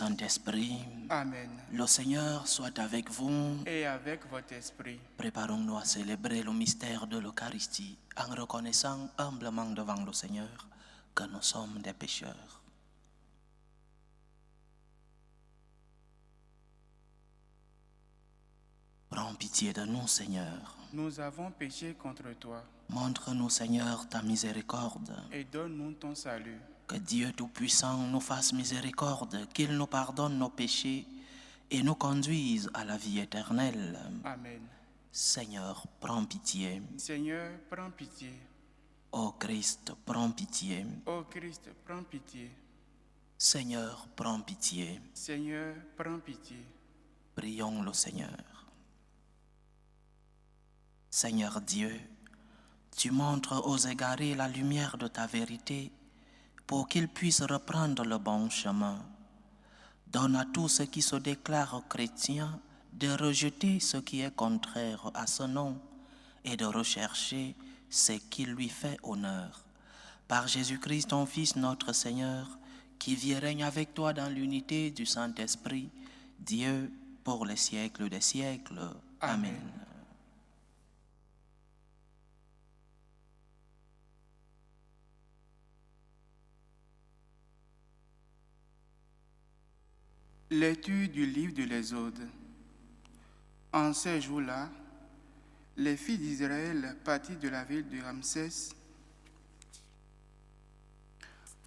Saint-Esprit. Amen. Le Seigneur soit avec vous. Et avec votre esprit. Préparons-nous à célébrer le mystère de l'Eucharistie en reconnaissant humblement devant le Seigneur que nous sommes des pécheurs. Prends pitié de nous, Seigneur. Nous avons péché contre toi. Montre-nous, Seigneur, ta miséricorde. Et donne-nous ton salut. Que Dieu Tout-Puissant nous fasse miséricorde, qu'il nous pardonne nos péchés et nous conduise à la vie éternelle. Amen. Seigneur, prends pitié. Seigneur, prends pitié. Ô Christ, prends pitié. Ô Christ, prends pitié. Seigneur, prends pitié. Seigneur, prends pitié. Prions le Seigneur. Seigneur Dieu, tu montres aux égarés la lumière de ta vérité pour qu'ils puissent reprendre le bon chemin. Donne à tous ceux qui se déclarent chrétiens de rejeter ce qui est contraire à ce nom et de rechercher ce qui lui fait honneur. Par Jésus-Christ, ton Fils, notre Seigneur, qui vit et règne avec toi dans l'unité du Saint-Esprit, Dieu, pour les siècles des siècles. Amen. Lecture du livre de l'Exode. En ces jours-là, les filles d'Israël partirent de la ville de Ramsès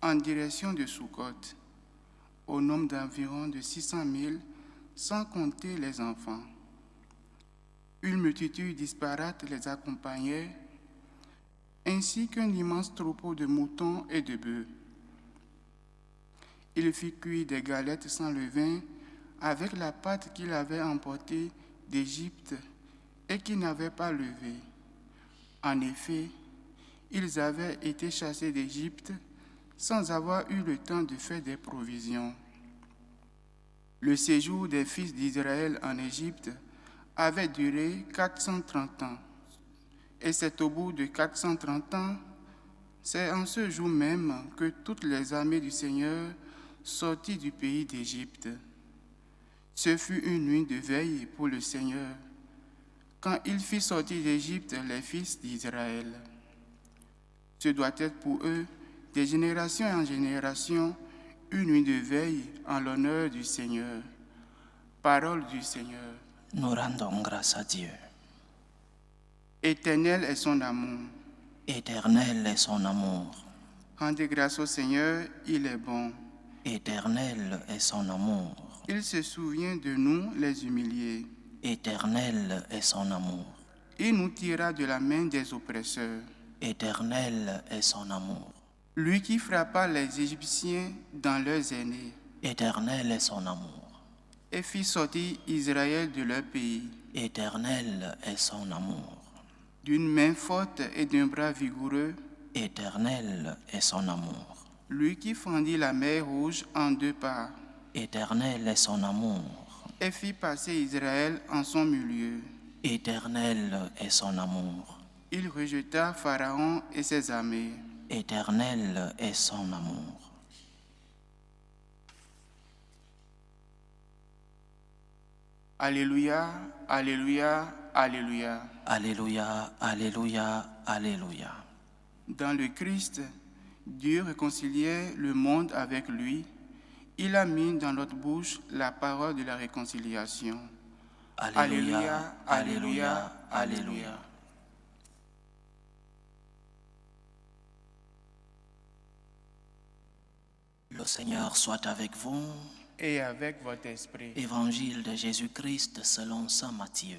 en direction de Sukkot, au nombre d'environ de 600 000, sans compter les enfants. Une multitude disparate les accompagnait, ainsi qu'un immense troupeau de moutons et de bœufs. Il fit cuire des galettes sans levain avec la pâte qu'il avait emportée d'Égypte et qui n'avait pas levé. En effet, ils avaient été chassés d'Égypte sans avoir eu le temps de faire des provisions. Le séjour des fils d'Israël en Égypte avait duré 430 ans. Et c'est au bout de 430 ans, c'est en ce jour même que toutes les armées du Seigneur sortirent du pays d'Égypte. Ce fut une nuit de veille pour le Seigneur, quand il fit sortir d'Égypte les fils d'Israël. Ce doit être pour eux, de génération en génération, une nuit de veille en l'honneur du Seigneur. Parole du Seigneur. Nous rendons grâce à Dieu. Éternel est son amour. Éternel est son amour. Rendez grâce au Seigneur, il est bon. Éternel est son amour. Il se souvient de nous, les humiliés. Éternel est son amour. Il nous tirera de la main des oppresseurs. Éternel est son amour. Lui qui frappa les Égyptiens dans leurs aînés. Éternel est son amour. Et fit sortir Israël de leur pays. Éternel est son amour. D'une main forte et d'un bras vigoureux. Éternel est son amour. Lui qui fendit la mer Rouge en deux parts. Éternel est son amour. Et fit passer Israël en son milieu. Éternel est son amour. Il rejeta Pharaon et ses armées. Éternel est son amour. Alléluia, alléluia, alléluia. Alléluia, alléluia, alléluia. Dans le Christ, Dieu réconciliait le monde avec lui. Il a mis dans notre bouche la parole de la réconciliation. Alléluia, alléluia, alléluia. Le Seigneur soit avec vous. Et avec votre esprit. Évangile de Jésus-Christ selon saint Matthieu.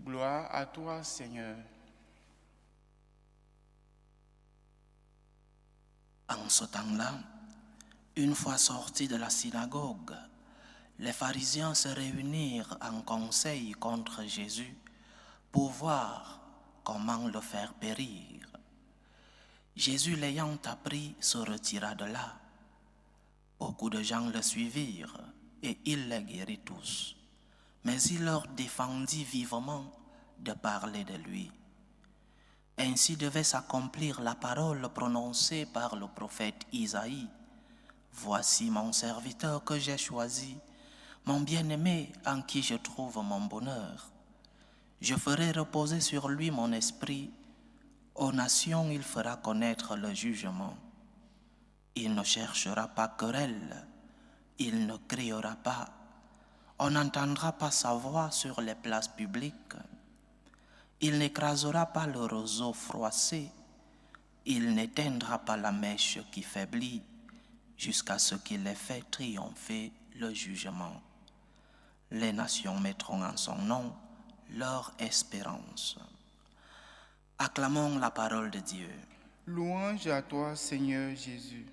Gloire à toi, Seigneur. En ce temps-là, une fois sortis de la synagogue, les pharisiens se réunirent en conseil contre Jésus pour voir comment le faire périr. Jésus, l'ayant appris, se retira de là. Beaucoup de gens le suivirent et il les guérit tous. Mais il leur défendit vivement de parler de lui. Ainsi devait s'accomplir la parole prononcée par le prophète Isaïe. Voici mon serviteur que j'ai choisi, mon bien-aimé en qui je trouve mon bonheur. Je ferai reposer sur lui mon esprit. Aux nations, il fera connaître le jugement. Il ne cherchera pas querelle, il ne criera pas. On n'entendra pas sa voix sur les places publiques. Il n'écrasera pas le roseau froissé. Il n'éteindra pas la mèche qui faiblit jusqu'à ce qu'il ait fait triompher le jugement. Les nations mettront en son nom leur espérance. Acclamons la parole de Dieu. Louange à toi, Seigneur Jésus.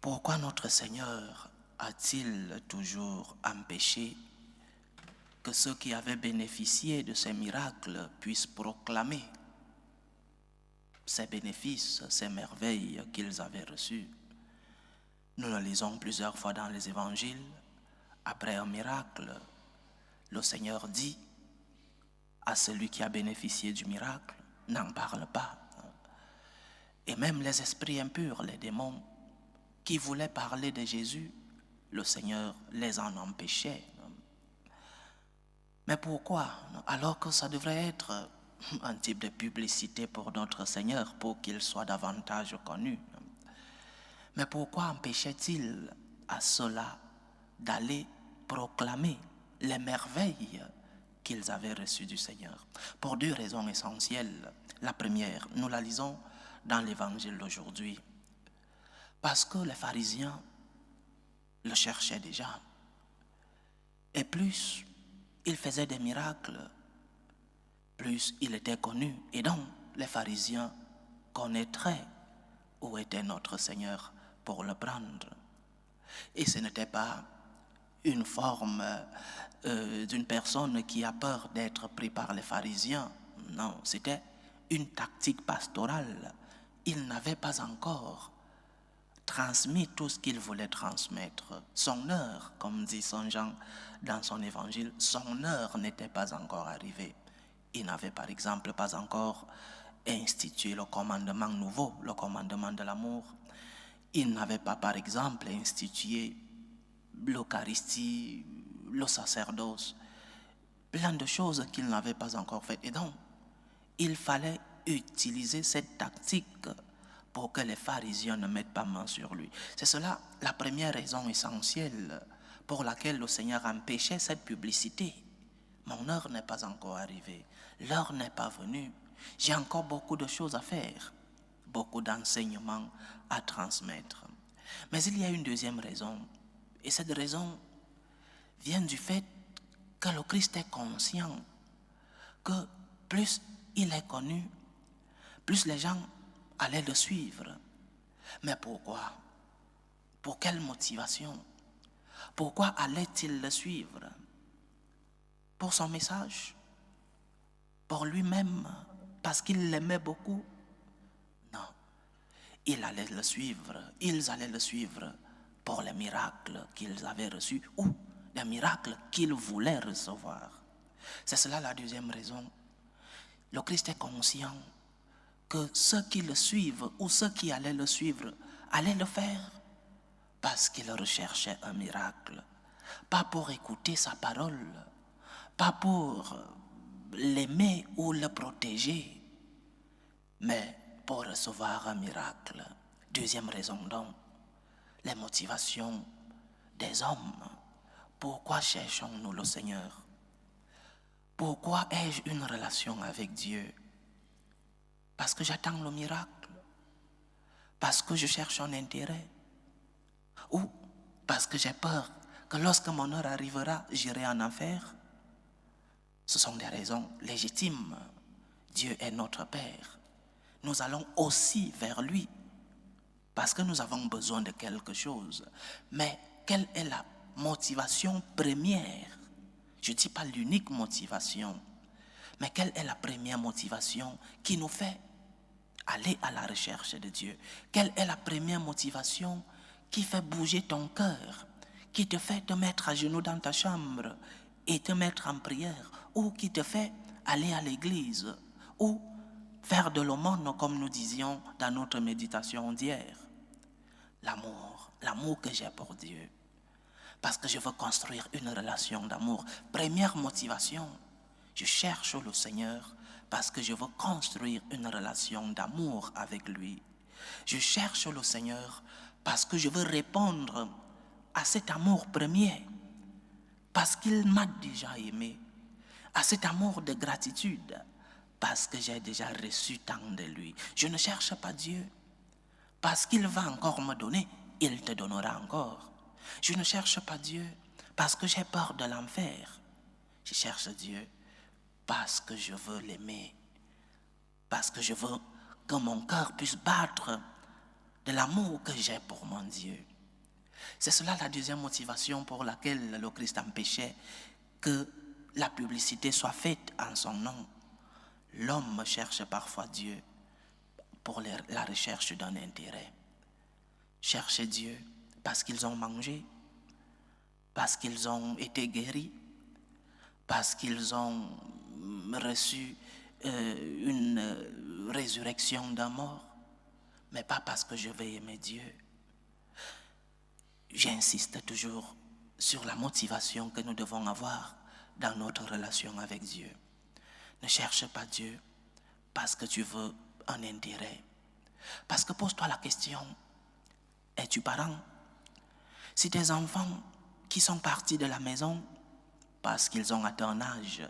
Pourquoi notre Seigneur a-t-il toujours empêché que ceux qui avaient bénéficié de ces miracles puissent proclamer ces bénéfices, ces merveilles qu'ils avaient reçues? Nous le lisons plusieurs fois dans les évangiles. Après un miracle, le Seigneur dit à celui qui a bénéficié du miracle, n'en parle pas. Et même les esprits impurs, les démons, qui voulaient parler de Jésus, le Seigneur les en empêchait. Mais pourquoi? Alors que ça devrait être un type de publicité pour notre Seigneur, pour qu'il soit davantage connu. Mais pourquoi empêchait-il à ceux-là d'aller proclamer les merveilles qu'ils avaient reçues du Seigneur? Pour deux raisons essentielles. La première, nous la lisons dans l'évangile d'aujourd'hui. Parce que les pharisiens le cherchaient déjà. Et plus il faisait des miracles, plus il était connu. Et donc, les pharisiens connaîtraient où était notre Seigneur pour le prendre. Et ce n'était pas une forme d'une personne qui a peur d'être pris par les pharisiens. Non, c'était une tactique pastorale. Il n'avait pas encore transmis tout ce qu'il voulait transmettre. Son heure, comme dit Saint Jean dans son évangile, son heure n'était pas encore arrivée. Il n'avait par exemple pas encore institué le commandement nouveau, le commandement de l'amour. Il n'avait pas par exemple institué l'Eucharistie, le sacerdoce, plein de choses qu'il n'avait pas encore faites. Et donc, il fallait utiliser cette tactique pour que les pharisiens ne mettent pas main sur lui. C'est cela la première raison essentielle pour laquelle le Seigneur empêchait cette publicité. Mon heure n'est pas encore arrivée, l'heure n'est pas venue. J'ai encore beaucoup de choses à faire, beaucoup d'enseignements à transmettre. Mais il y a une deuxième raison, et cette raison vient du fait que le Christ est conscient que plus il est connu, plus les gens allaient le suivre. Mais pourquoi? Pour quelle motivation? Pourquoi allait-il le suivre? Pour son message? Pour lui-même? Parce qu'il l'aimait beaucoup? Non. Ils allaient le suivre. Ils allaient le suivre pour les miracles qu'ils avaient reçus ou les miracles qu'ils voulaient recevoir. C'est cela la deuxième raison. Le Christ est conscient que ceux qui le suivent ou ceux qui allaient le suivre allaient le faire parce qu'ils recherchaient un miracle, pas pour écouter sa parole, pas pour l'aimer ou le protéger, mais pour recevoir un miracle. Deuxième raison donc, les motivations des hommes. Pourquoi cherchons-nous le Seigneur? Pourquoi ai-je une relation avec Dieu? Parce que j'attends le miracle, parce que je cherche un intérêt, ou parce que j'ai peur que lorsque mon heure arrivera, j'irai en enfer. Ce sont des raisons légitimes. Dieu est notre Père. Nous allons aussi vers lui parce que nous avons besoin de quelque chose. Mais quelle est la motivation première? Je ne dis pas l'unique motivation, mais quelle est la première motivation qui nous fait aller à la recherche de Dieu? Quelle est la première motivation qui fait bouger ton cœur, qui te fait te mettre à genoux dans ta chambre et te mettre en prière, ou qui te fait aller à l'église, ou faire de l'aumône comme nous disions dans notre méditation d'hier? l'amour que j'ai pour Dieu. Parce que je veux construire une relation d'amour. Première motivation, je cherche le Seigneur parce que je veux construire une relation d'amour avec lui. Je cherche le Seigneur parce que je veux répondre à cet amour premier, parce qu'il m'a déjà aimé, à cet amour de gratitude, parce que j'ai déjà reçu tant de lui. Je ne cherche pas Dieu parce qu'il va encore me donner, il te donnera encore. Je ne cherche pas Dieu parce que j'ai peur de l'enfer. Je cherche Dieu parce que je veux l'aimer, parce que je veux que mon cœur puisse battre de l'amour que j'ai pour mon Dieu. C'est cela la deuxième motivation pour laquelle le Christ empêchait que la publicité soit faite en son nom. L'homme cherche parfois Dieu pour la recherche d'un intérêt. Cherche Dieu parce qu'ils ont mangé, parce qu'ils ont été guéris, parce qu'ils ont reçu une résurrection d'un mort, mais pas parce que je vais aimer Dieu. J'insiste toujours sur la motivation que nous devons avoir dans notre relation avec Dieu. Ne cherche pas Dieu parce que tu veux un intérêt. Parce que pose-toi la question, es-tu parent? Si tes enfants qui sont partis de la maison parce qu'ils ont atteint un âge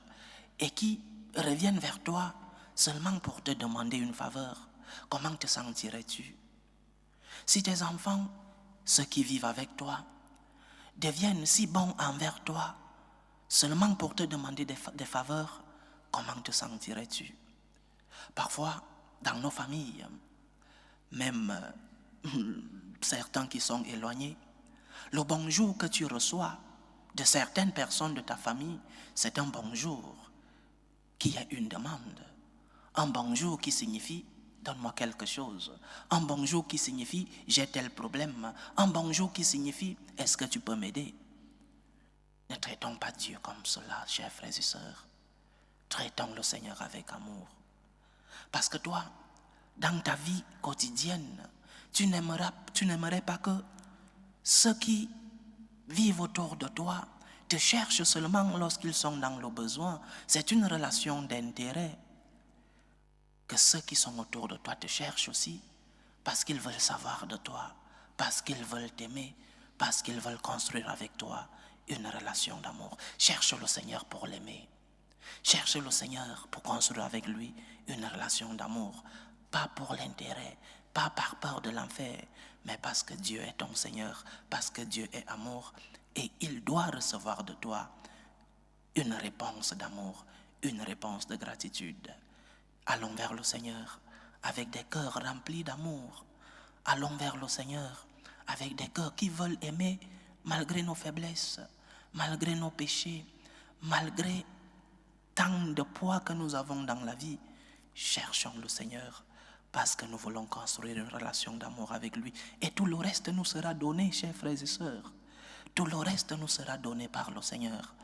et qui reviennent vers toi seulement pour te demander une faveur, comment te sentirais-tu? Si tes enfants, ceux qui vivent avec toi, deviennent si bons envers toi seulement pour te demander des faveurs, comment te sentirais-tu? Parfois, dans nos familles, même certains qui sont éloignés, le bonjour que tu reçois de certaines personnes de ta famille, c'est un bonjour qui a une demande. Un bonjour qui signifie « donne-moi quelque chose ». Un bonjour qui signifie « j'ai tel problème ». Un bonjour qui signifie « est-ce que tu peux m'aider ». Ne traitons pas Dieu comme cela, chers frères et sœurs. Traitons le Seigneur avec amour. Parce que toi, dans ta vie quotidienne, tu n'aimerais pas que ceux qui vivent autour de toi te cherchent seulement lorsqu'ils sont dans le besoin. C'est une relation d'intérêt. Que ceux qui sont autour de toi te cherchent aussi parce qu'ils veulent savoir de toi, parce qu'ils veulent t'aimer, parce qu'ils veulent construire avec toi une relation d'amour. Cherche le Seigneur pour l'aimer. Cherche le Seigneur pour construire avec lui une relation d'amour. Pas pour l'intérêt, pas par peur de l'enfer, mais parce que Dieu est ton Seigneur, parce que Dieu est amour et il doit recevoir de toi une réponse d'amour, une réponse de gratitude. Allons vers le Seigneur avec des cœurs remplis d'amour. Allons vers le Seigneur avec des cœurs qui veulent aimer malgré nos faiblesses, malgré nos péchés, malgré tant de poids que nous avons dans la vie. Cherchons le Seigneur parce que nous voulons construire une relation d'amour avec lui. Et tout le reste nous sera donné, chers frères et sœurs. Tout le reste nous sera donné par le Seigneur.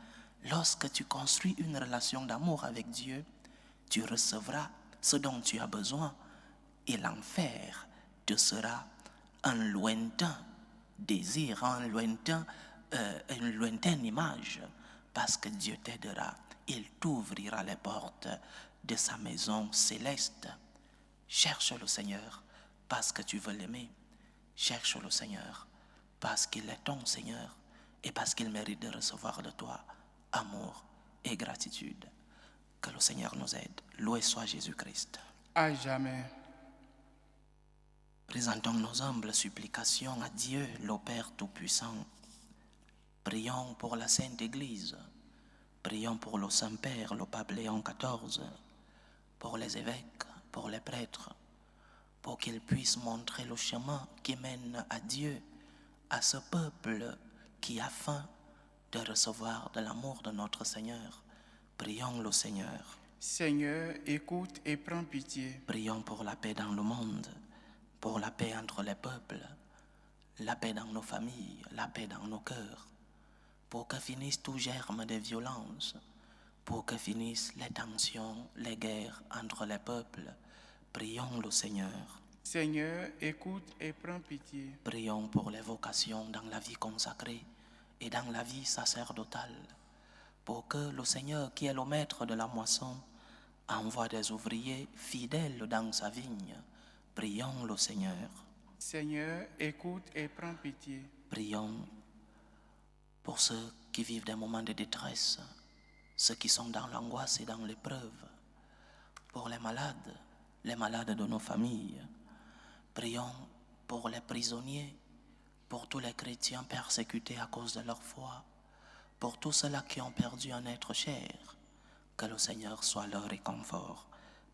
Lorsque tu construis une relation d'amour avec Dieu, tu recevras ce dont tu as besoin et l'enfer te sera un lointain désir, une lointaine image, parce que Dieu t'aidera, il t'ouvrira les portes de sa maison céleste. Cherche le Seigneur parce que tu veux l'aimer. Cherche le Seigneur parce qu'il est ton Seigneur et parce qu'il mérite de recevoir de toi amour et gratitude. Que le Seigneur nous aide. Loué soit Jésus-Christ. À jamais. Présentons nos humbles supplications à Dieu, le Père Tout-Puissant. Prions pour la Sainte Église. Prions pour le Saint-Père, le Pape Léon XIV, pour les évêques, pour les prêtres, pour qu'ils puissent montrer le chemin qui mène à Dieu, à ce peuple qui a faim de recevoir de l'amour de notre Seigneur. Prions le Seigneur. Seigneur, écoute et prends pitié. Prions pour la paix dans le monde, pour la paix entre les peuples, la paix dans nos familles, la paix dans nos cœurs, pour que finisse tout germe de violence, pour que finissent les tensions, les guerres entre les peuples. Prions le Seigneur. Seigneur, écoute et prends pitié. Prions pour les vocations dans la vie consacrée et dans la vie sacerdotale, pour que le Seigneur, qui est le maître de la moisson, envoie des ouvriers fidèles dans sa vigne. Prions le Seigneur. Seigneur, écoute et prends pitié. Prions pour ceux qui vivent des moments de détresse, ceux qui sont dans l'angoisse et dans l'épreuve, pour les malades de nos familles. Prions pour les prisonniers, pour tous les chrétiens persécutés à cause de leur foi, pour tous ceux-là qui ont perdu un être cher. Que le Seigneur soit leur réconfort.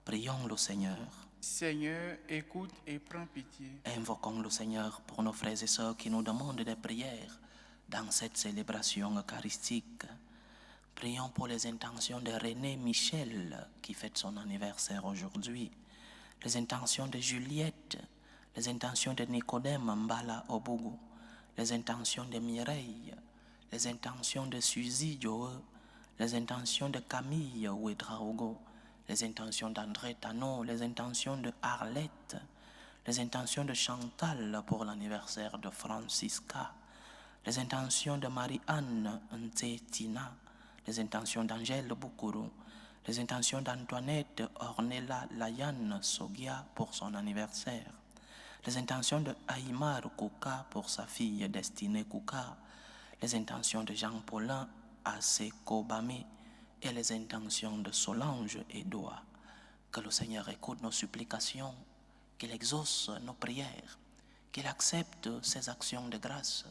Prions le Seigneur. Seigneur, écoute et prends pitié. Invoquons le Seigneur pour nos frères et sœurs qui nous demandent des prières dans cette célébration eucharistique. Prions pour les intentions de René Michel qui fête son anniversaire aujourd'hui, les intentions de Juliette, les intentions de Nicodème Mbala Obougou, les intentions de Mireille, les intentions de Suzy Joe, les intentions de Camille Ouedraogo, les intentions d'André Tano, les intentions de Arlette, les intentions de Chantal pour l'anniversaire de Francisca, les intentions de Marie-Anne Ntetina, les intentions d'Angèle Boukourou, les intentions d'Antoinette Ornella Layane Sogia pour son anniversaire, les intentions de Aïmar Kouka pour sa fille Destinée Kouka, les intentions de Jean-Paulin Asekobame et les intentions de Solange Edoa. Que le Seigneur écoute nos supplications, qu'il exauce nos prières, qu'il accepte ces actions de grâce,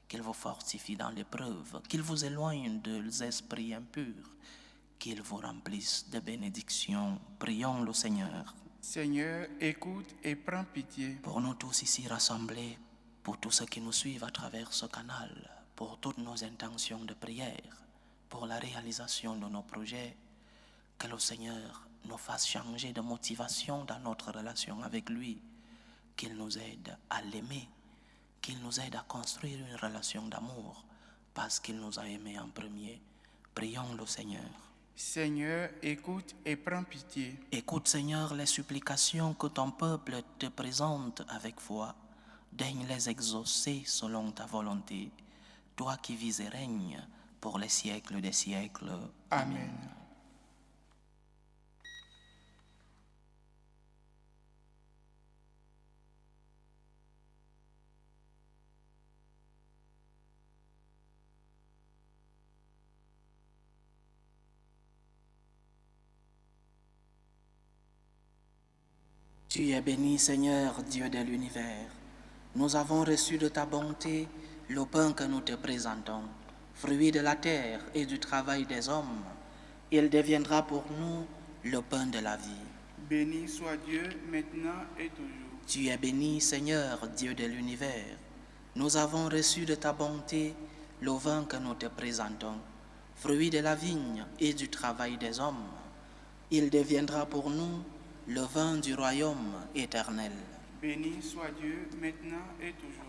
qu'il vous fortifie dans l'épreuve, qu'il vous éloigne des esprits impurs, qu'il vous remplisse de bénédictions. Prions le Seigneur. Seigneur, écoute et prends pitié. Pour nous tous ici rassemblés, pour tous ceux qui nous suivent à travers ce canal, pour toutes nos intentions de prière, pour la réalisation de nos projets, que le Seigneur nous fasse changer de motivation dans notre relation avec lui, qu'il nous aide à l'aimer, qu'il nous aide à construire une relation d'amour, parce qu'il nous a aimés en premier. Prions le Seigneur. Seigneur, écoute et prends pitié. Écoute, Seigneur, les supplications que ton peuple te présente avec foi. Daigne les exaucer selon ta volonté, toi qui vis et règnes pour les siècles des siècles. Amen. Tu es béni, Seigneur, Dieu de l'univers. Nous avons reçu de ta bonté le pain que nous te présentons, fruit de la terre et du travail des hommes. Il deviendra pour nous le pain de la vie. Béni soit Dieu, maintenant et toujours. Tu es béni, Seigneur, Dieu de l'univers. Nous avons reçu de ta bonté le vin que nous te présentons, fruit de la vigne et du travail des hommes. Il deviendra pour nous le vin du royaume éternel. Béni soit Dieu, maintenant et toujours.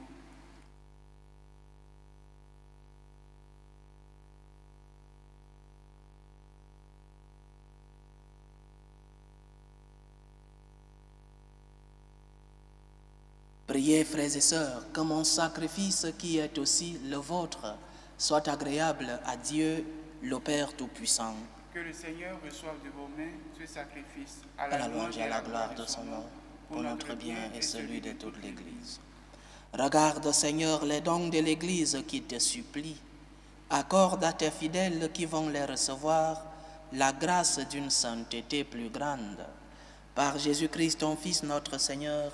Priez, frères et sœurs, que mon sacrifice qui est aussi le vôtre soit agréable à Dieu, le Père Tout-Puissant. Que le Seigneur reçoive de vos mains ce sacrifice À la louange et à la gloire de son nom, pour notre bien et celui de toute l'Église. Regarde, Seigneur, les dons de l'Église qui te supplie. Accorde à tes fidèles qui vont les recevoir la grâce d'une sainteté plus grande. Par Jésus-Christ, ton Fils, notre Seigneur,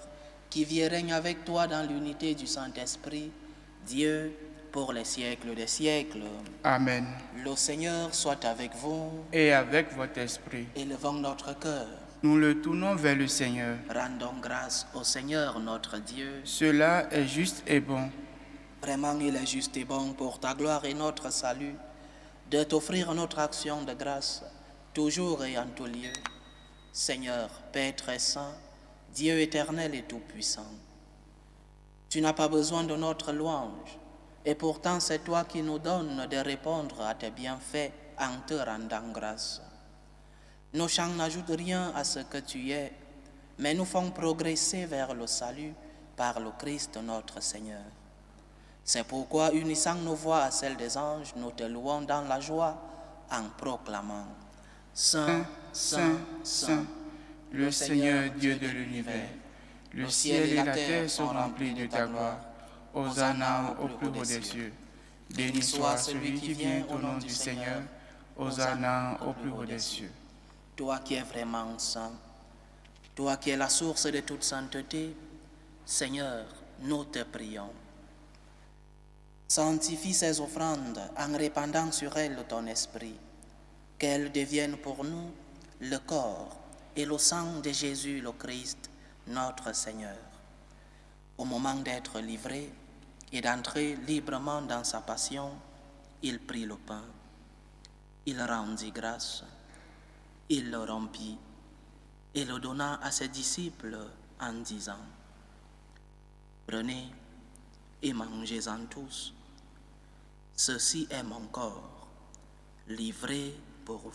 qui vit et règne avec toi dans l'unité du Saint-Esprit, Dieu, pour les siècles des siècles. Amen. Le Seigneur soit avec vous. Et avec votre esprit. Élevons notre cœur. Nous le tournons vers le Seigneur. Rendons grâce au Seigneur notre Dieu. Cela est juste et bon. Vraiment, il est juste et bon pour ta gloire et notre salut de t'offrir notre action de grâce, toujours et en tout lieu. Seigneur, Père très saint, Dieu éternel et tout-puissant, tu n'as pas besoin de notre louange, et pourtant c'est toi qui nous donnes de répondre à tes bienfaits en te rendant grâce. Nos chants n'ajoutent rien à ce que tu es, mais nous font progresser vers le salut par le Christ notre Seigneur. C'est pourquoi, unissant nos voix à celles des anges, nous te louons dans la joie en proclamant « Saint, Saint, Saint, le Seigneur Dieu de l'univers, le ciel et la terre sont remplis de ta gloire. Hosanna au plus haut des cieux. Béni soit celui qui vient au nom du Seigneur. Hosanna au plus haut des cieux. » Toi qui es vraiment saint, toi qui es la source de toute sainteté, Seigneur, nous te prions. Sanctifie ces offrandes en répandant sur elles ton esprit, qu'elles deviennent pour nous le corps et le sang de Jésus le Christ, notre Seigneur. Au moment d'être livré et d'entrer librement dans sa passion, il prit le pain, il rendit grâce, il le rompit et le donna à ses disciples en disant « Prenez et mangez-en tous. Ceci est mon corps, livré pour vous. »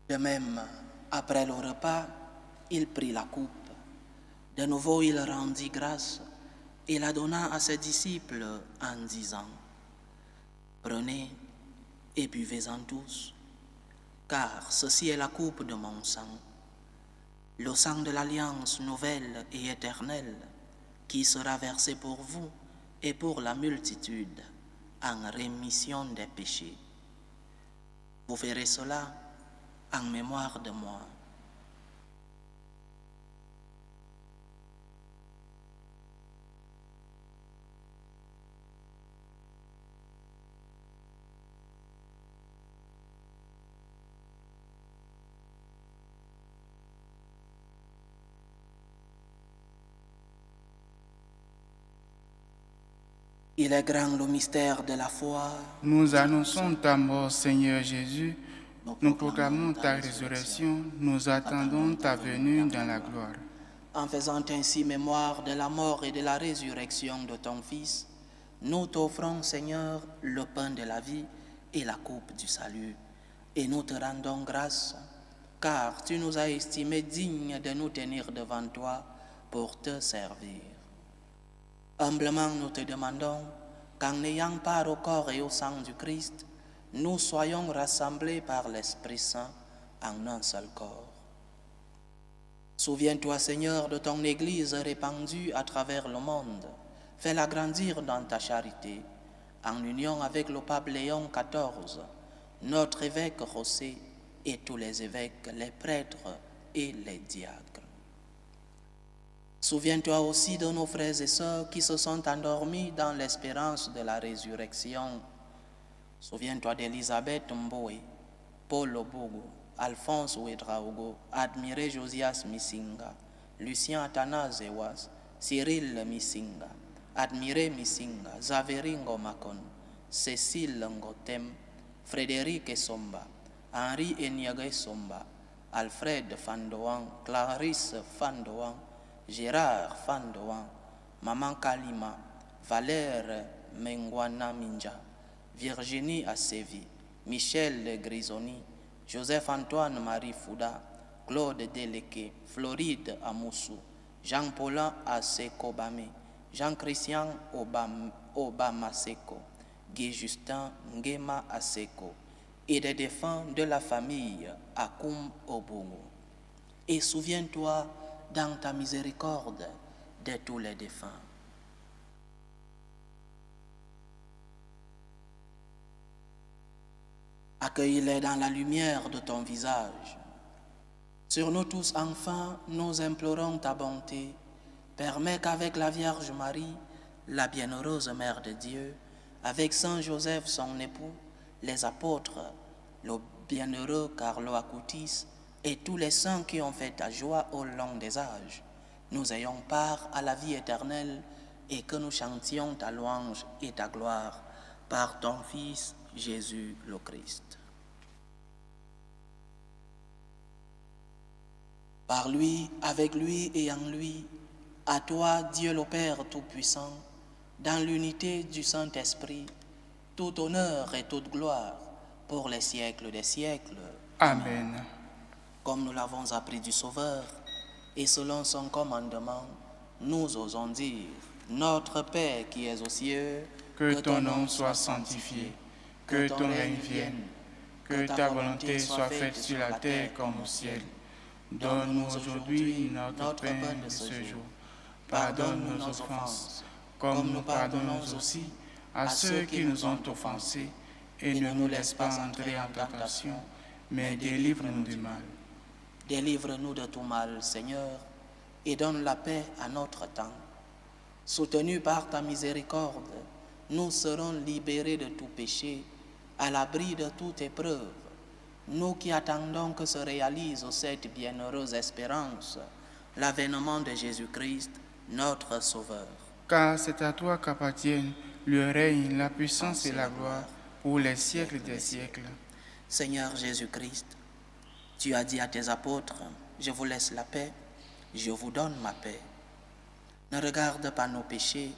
De même, après le repas, il prit la coupe. De nouveau, il rendit grâce et la donna à ses disciples en disant « Prenez et buvez-en tous, car ceci est la coupe de mon sang, le sang de l'alliance nouvelle et éternelle qui sera versé pour vous et pour la multitude en rémission des péchés. Vous ferez cela en mémoire de moi. » Il est grand le mystère de la foi. Nous annonçons ta mort, Seigneur Jésus. Nous proclamons ta résurrection. Nous attendons ta venue dans la gloire. En faisant ainsi mémoire de la mort et de la résurrection de ton Fils, nous t'offrons, Seigneur, le pain de la vie et la coupe du salut. Et nous te rendons grâce, car tu nous as estimés dignes de nous tenir devant toi pour te servir. Humblement, nous te demandons qu'en ayant part au corps et au sang du Christ, nous soyons rassemblés par l'Esprit Saint en un seul corps. Souviens-toi, Seigneur, de ton Église répandue à travers le monde. Fais-la grandir dans ta charité, en union avec le pape Léon XIV, notre évêque José et tous les évêques, les prêtres et les diacres. Souviens-toi aussi de nos frères et sœurs qui se sont endormis dans l'espérance de la résurrection. Souviens-toi d'Elisabeth Mboé, Paul Obogo, Alphonse Ouedraogo, Admiré Josias Misinga, Lucien Athanase Ewas, Cyril Misinga, Admiré Misinga, Zaveringo Makon, Cécile Ngotem, Frédéric Somba, Henri Eniague Somba, Alfred Fandoan, Clarisse Fandoan, Gérard Fandoan, Maman Kalima, Valère Mengwana Minja, Virginie Assevi, Michel Grisoni, Joseph-Antoine Marie Fouda, Claude Deleke, Floride Amoussou, Jean-Paulin Asekobame, Jean-Christian Obamaseko, Guy-Justin Ngema Aseko, et des défunts de la famille Akoum Obongo. Et souviens-toi dans ta miséricorde de tous les défunts. Accueille-les dans la lumière de ton visage. Sur nous tous, enfin, nous implorons ta bonté. Permets qu'avec la Vierge Marie, la bienheureuse Mère de Dieu, avec Saint Joseph, son époux, les apôtres, le bienheureux Carlo Acutis et tous les saints qui ont fait ta joie au long des âges, nous ayons part à la vie éternelle et que nous chantions ta louange et ta gloire par ton Fils Jésus le Christ. Par lui, avec lui et en lui, à toi, Dieu le Père Tout-Puissant, dans l'unité du Saint-Esprit, tout honneur et toute gloire pour les siècles des siècles. Amen. Comme nous l'avons appris du Sauveur, et selon son commandement, nous osons dire, Notre Père qui es aux cieux, Que ton nom soit sanctifié, que ton règne vienne, que ta volonté soit faite sur la terre comme au ciel. Donne-nous aujourd'hui notre pain de ce jour. Pardonne-nous nos offenses, comme nous pardonnons aussi à ceux qui nous ont offensés, et ne nous laisse pas entrer en tentation, mais délivre-nous du mal. Délivre-nous de tout mal, Seigneur, et donne la paix à notre temps. Soutenus par ta miséricorde, nous serons libérés de tout péché, à l'abri de toute épreuve. Nous qui attendons que se réalise cette bienheureuse espérance, l'avènement de Jésus-Christ, notre Sauveur. Car c'est à toi qu'appartiennent le règne, la puissance et la gloire pour les siècles des siècles. Seigneur Jésus-Christ, tu as dit à tes apôtres, je vous laisse la paix, je vous donne ma paix. Ne regarde pas nos péchés,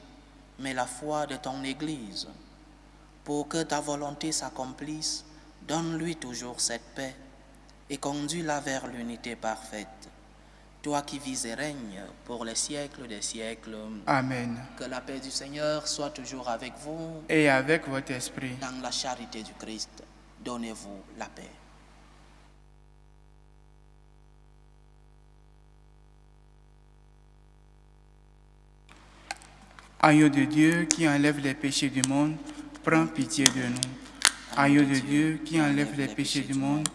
mais la foi de ton Église. Pour que ta volonté s'accomplisse, donne-lui toujours cette paix et conduis-la vers l'unité parfaite. Toi qui vis et règnes pour les siècles des siècles. Amen. Que la paix du Seigneur soit toujours avec vous. Et avec votre esprit. Dans la charité du Christ, donnez-vous la paix. Agneau de Dieu qui enlève les péchés du monde, prends pitié de nous. Agneau de Dieu qui enlève les péchés du monde,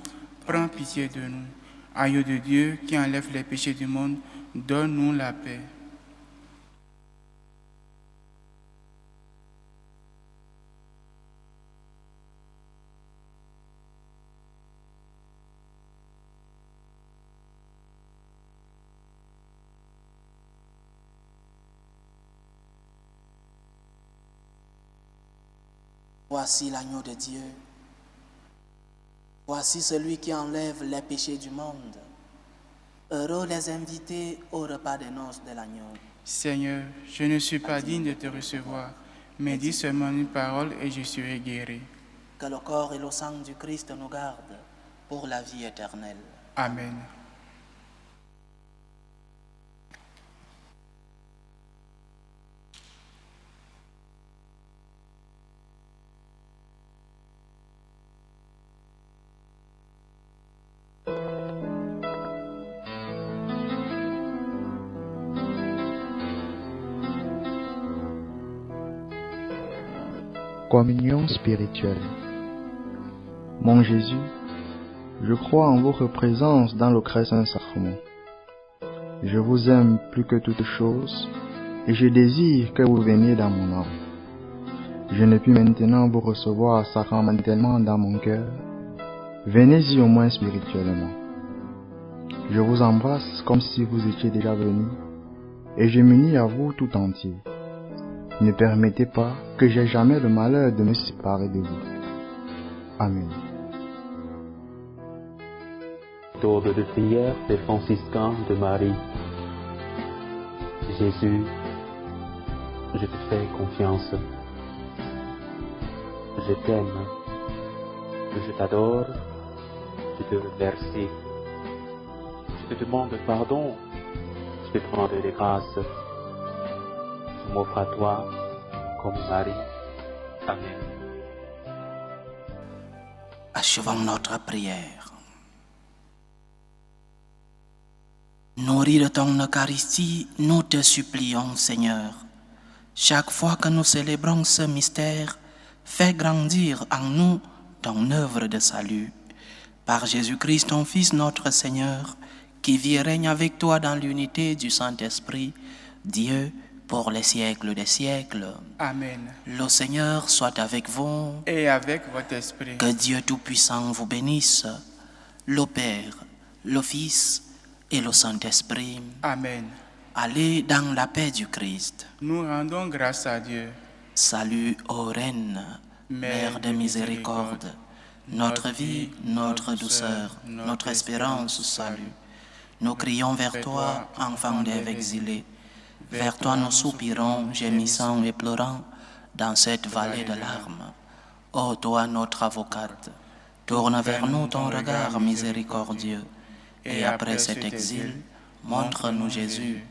prends pitié de nous. Agneau de Dieu qui enlève les péchés du monde, donne-nous la paix. Voici l'agneau de Dieu. Voici celui qui enlève les péchés du monde. Heureux les invités au repas des noces de l'agneau. Seigneur, je ne suis pas digne de te recevoir, mais dis seulement une parole et je serai guéri. Que le corps et le sang du Christ nous gardent pour la vie éternelle. Amen. Communion spirituelle. Mon Jésus, je crois en votre présence dans le très saint sacrement. Je vous aime plus que toute chose et je désire que vous veniez dans mon âme. Je ne puis maintenant vous recevoir sacramentellement dans mon cœur. Venez-y au moins spirituellement. Je vous embrasse comme si vous étiez déjà venu et je m'unis à vous tout entier. Ne permettez pas que j'aie jamais le malheur de me séparer de vous. Amen. Tour de prière des franciscains de Marie. Jésus, je te fais confiance. Je t'aime. Je t'adore. Je te remercie. Je te demande pardon. Je te demande des grâces. Je m'offre à toi comme Marie. Amen. Achevons notre prière. Nourris de ton Eucharistie, nous te supplions, Seigneur. Chaque fois que nous célébrons ce mystère, fais grandir en nous ton œuvre de salut. Par Jésus-Christ, ton Fils, notre Seigneur, qui vit et règne avec toi dans l'unité du Saint-Esprit, Dieu, pour les siècles des siècles. Amen. Le Seigneur soit avec vous. Et avec votre esprit. Que Dieu Tout-Puissant vous bénisse, le Père, le Fils et le Saint-Esprit. Amen. Allez dans la paix du Christ. Nous rendons grâce à Dieu. Salut, ô Reine, Mère de miséricorde, notre vie, notre douceur, notre espérance, salut. Nous crions vers toi, enfants d'Ève exilés. Vers toi nous soupirons, gémissant et pleurant, dans cette vallée de larmes. Ô toi, notre avocate, tourne vers nous ton regard miséricordieux, et après cet exil, montre-nous Jésus,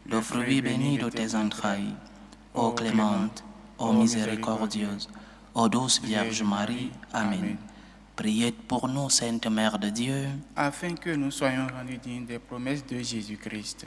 le fruit béni de tes entrailles. Ô clémente, ô miséricordieuse, ô douce Vierge Marie, Amen. Priez pour nous, Sainte Mère de Dieu, afin que nous soyons rendus dignes des promesses de Jésus-Christ.